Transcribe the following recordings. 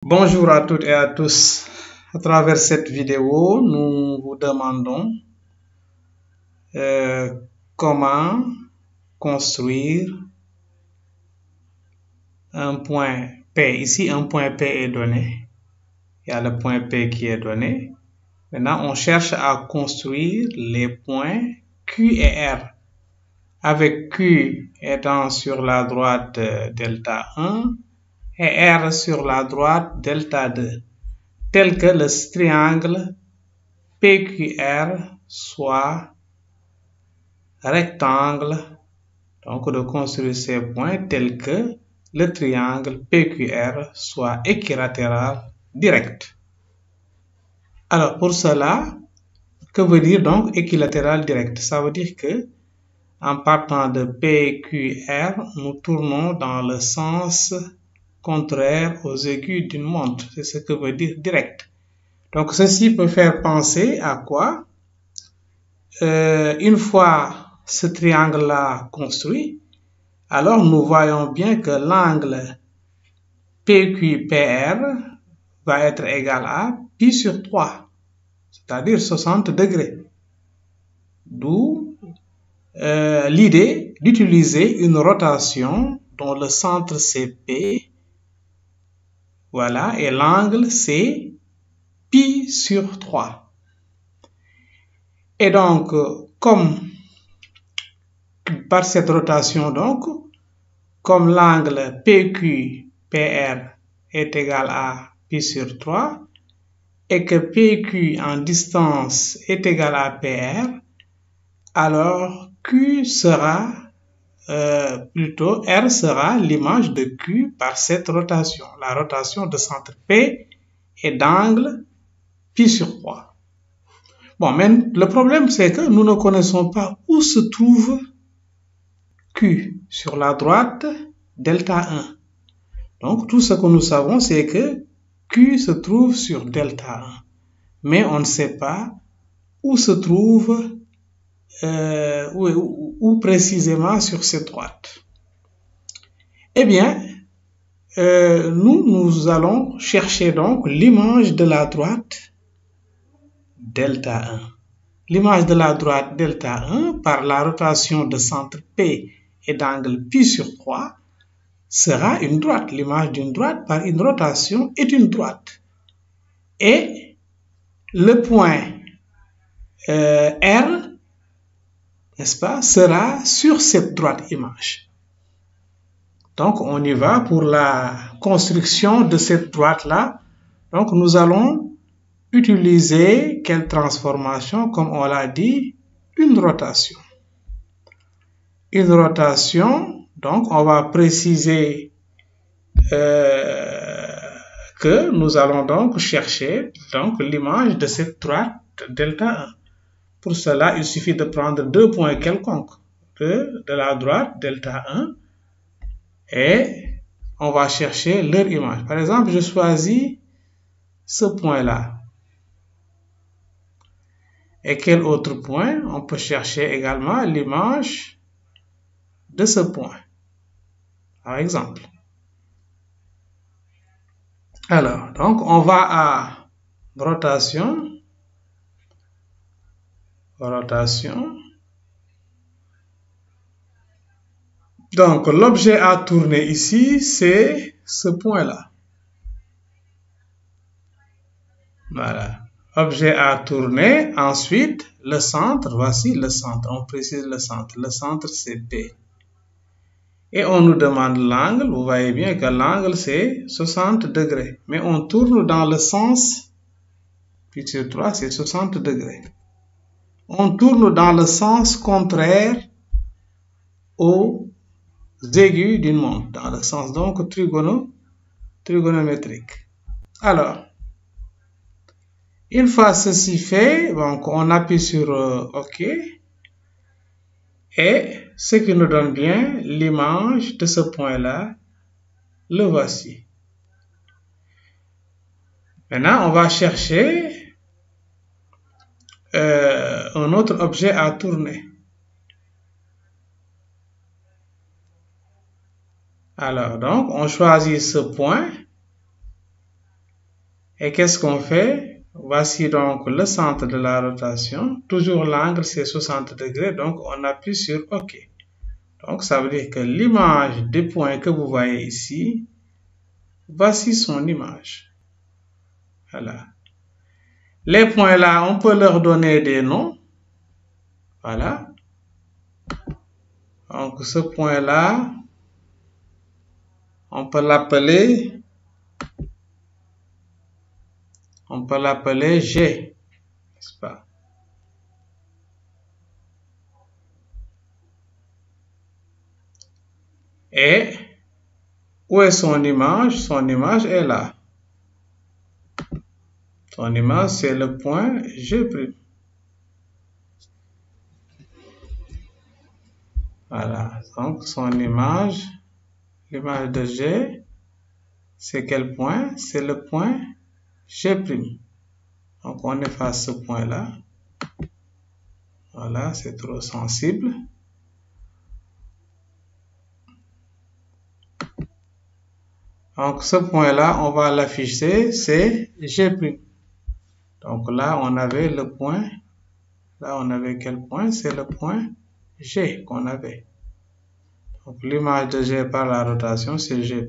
Bonjour à toutes et à tous. À travers cette vidéo, nous vous demandons comment construire un point P. Ici, un point P est donné. Il y a le point P qui est donné. Maintenant, on cherche à construire les points Q et R. Avec Q étant sur la droite delta 1 et R sur la droite delta 2. Tel que le triangle PQR soit rectangle, donc de construire ces points tels que le triangle PQR soit équilatéral direct. Alors pour cela, que veut dire donc équilatéral direct? Ça veut dire que en partant de PQR, nous tournons dans le sens contraire aux aiguilles d'une montre. C'est ce que veut dire direct. Donc ceci peut faire penser à quoi? Une fois ce triangle-là construit, alors nous voyons bien que l'angle PQPR va être égal à pi sur 3, c'est-à-dire 60 degrés. D'où l'idée d'utiliser une rotation dont le centre c'est P, voilà, et l'angle c'est pi sur 3. Et donc, comme par cette rotation donc, comme l'angle PQPR est égal à pi sur 3 et que PQ en distance est égal à PR, alors Q sera, plutôt R sera l'image de Q par cette rotation, la rotation de centre P et d'angle pi sur 3. Bon, mais le problème c'est que nous ne connaissons pas où se trouve Q sur la droite delta 1. Donc tout ce que nous savons c'est que Q se trouve sur delta 1. Mais on ne sait pas où se trouve, où précisément sur cette droite. Eh bien, nous allons chercher donc l'image de la droite delta 1. L'image de la droite delta 1 par la rotation de centre P et d'angle pi sur 3 sera une droite. L'image d'une droite par une rotation est une droite. Et le point R, n'est-ce pas, sera sur cette droite image. Donc, on y va pour la construction de cette droite-là. Donc, nous allons utiliser quelle transformation? Comme on l'a dit, une rotation. Une rotation, donc on va préciser que nous allons donc chercher l'image de cette droite delta 1. Pour cela, il suffit de prendre deux points quelconques de la droite delta 1 et on va chercher leur image. Par exemple, je choisis ce point-là. Et quel autre point? On peut chercher également l'image de ce point, par exemple. Alors, donc on va à rotation. Donc, l'objet à tourner ici, c'est ce point-là. Voilà. Objet à tourner. Ensuite, le centre. Voici le centre. On précise le centre. Le centre, c'est P. Et on nous demande l'angle. Vous voyez bien que l'angle, c'est 60 degrés. Mais on tourne dans le sens, pi sur 3, c'est 60 degrés. On tourne dans le sens contraire aux aiguilles d'une montre, dans le sens donc trigonométrique. Alors, une fois ceci fait, donc on appuie sur OK et ce qui nous donne bien l'image de ce point-là, le voici. Maintenant, on va chercher un autre objet à tourner. Alors, donc, on choisit ce point Et qu'est-ce qu'on fait? Voici donc le centre de la rotation. Toujours l'angle, c'est 60 degrés, donc on appuie sur OK. Donc ça veut dire que l'image des points que vous voyez ici, voici son image. Voilà. Les points là, on peut leur donner des noms. Voilà. Donc ce point là, on peut l'appeler G, n'est-ce pas? Et où est son image? Son image est là. Son image, c'est le point G'. Voilà. Donc, son image, l'image de G, c'est quel point? C'est le point G'. Donc, on efface ce point-là. Voilà, c'est trop sensible. Donc, ce point-là, on va l'afficher, c'est G'. Donc là, on avait le point. Là, on avait quel point? C'est le point G qu'on avait. Donc, l'image de G par la rotation, c'est G'.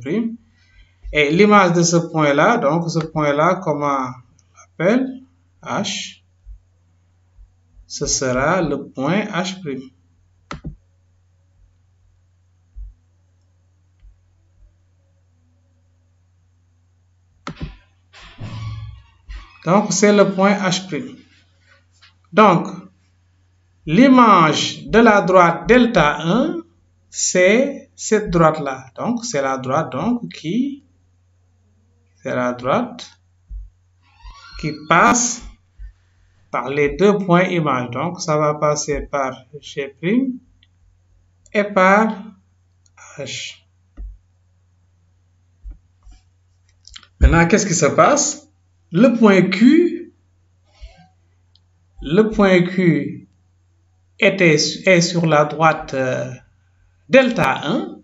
Et l'image de ce point-là, donc ce point-là, comment on l'appelle? H. Ce sera le point H'. Donc, c'est le point H'. Donc, l'image de la droite delta 1, c'est cette droite-là. Donc, c'est la droite qui passe par les deux points images. Donc, ça va passer par G' et par H. Maintenant, qu'est-ce qui se passe? Le point Q est sur la droite delta 1.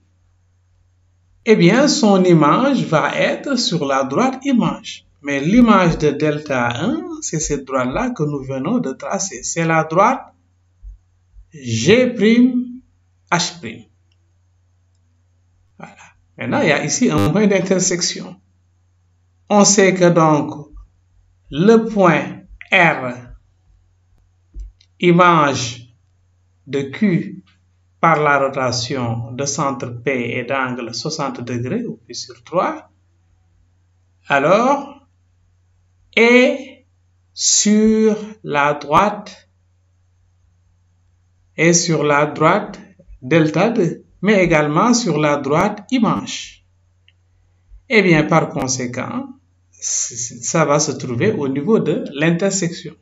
Eh bien, son image va être sur la droite image. Mais l'image de delta 1, c'est cette droite-là que nous venons de tracer. C'est la droite G', H'. Voilà. Maintenant, il y a ici un point d'intersection. On sait que donc, le point R, image de Q par la rotation de centre P et d'angle 60 degrés ou pi sur 3, alors, est sur la droite delta 2, mais également sur la droite image. Eh bien, par conséquent, ça va se trouver au niveau de l'intersection.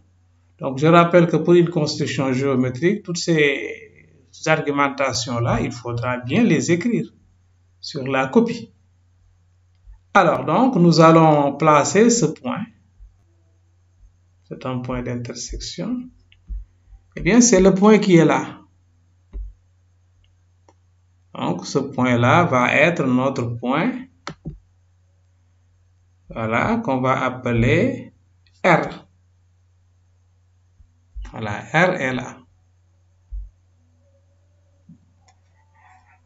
Donc, je rappelle que pour une construction géométrique, toutes ces argumentations-là, il faudra bien les écrire sur la copie. Alors, donc, nous allons placer ce point. C'est un point d'intersection. Eh bien, c'est le point qui est là. Donc, ce point-là va être notre point. Voilà, qu'on va appeler R. Voilà, R est là.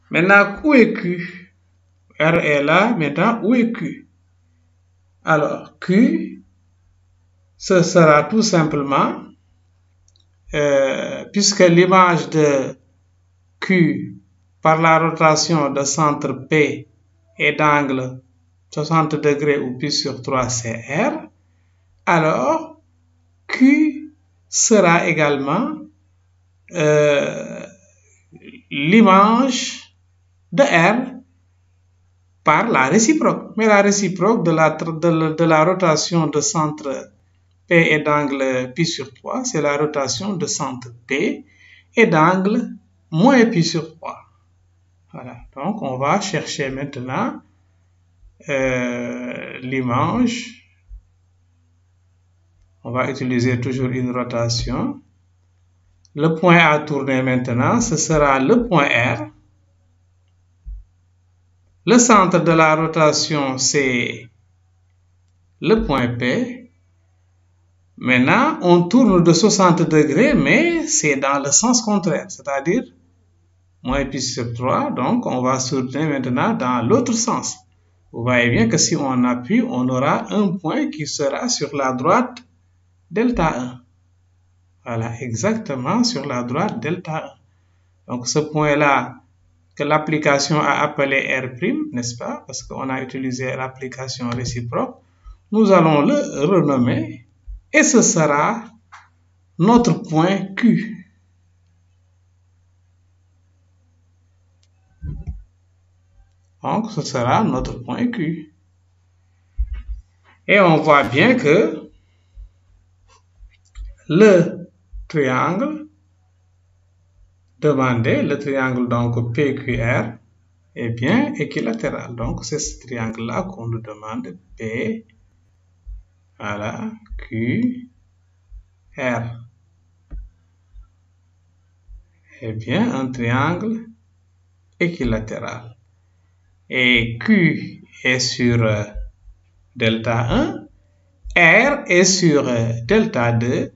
Maintenant, où est Q? R est là, maintenant, où est Q? Alors, Q, ce sera tout simplement, puisque l'image de Q par la rotation de centre P et d'angle 60 degrés ou pi sur 3, c'est R, alors Q sera également l'image de R par la réciproque. Mais la réciproque de la rotation de centre P et d'angle pi sur 3, c'est la rotation de centre P et d'angle moins pi sur 3. Voilà, donc on va chercher maintenant l'image. On va utiliser toujours une rotation. Le point à tourner maintenant, ce sera le point R. Le centre de la rotation, c'est le point P. Maintenant, on tourne de 60 degrés, mais c'est dans le sens contraire, c'est-à-dire moins pi sur 3. Donc, on va tourner maintenant dans l'autre sens. Vous voyez bien que si on appuie, on aura un point qui sera sur la droite delta 1. Voilà, exactement sur la droite delta 1. Donc, ce point-là, que l'application a appelé R', n'est-ce pas? Parce qu'on a utilisé l'application réciproque. Nous allons le renommer et ce sera notre point Q. Donc, ce sera notre point Q. Et on voit bien que le triangle demandé, le triangle donc PQR, est bien équilatéral. Donc, c'est ce triangle-là qu'on nous demande, P, voilà, Q, R. Est bien un triangle équilatéral. Et Q est sur delta 1, R est sur delta 2,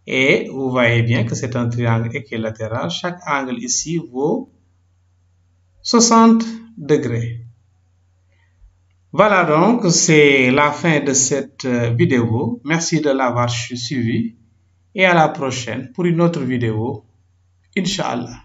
et vous voyez bien que c'est un triangle équilatéral. Chaque angle ici vaut 60 degrés. Voilà donc, c'est la fin de cette vidéo. Merci de l'avoir suivi et à la prochaine pour une autre vidéo. Inch'Allah.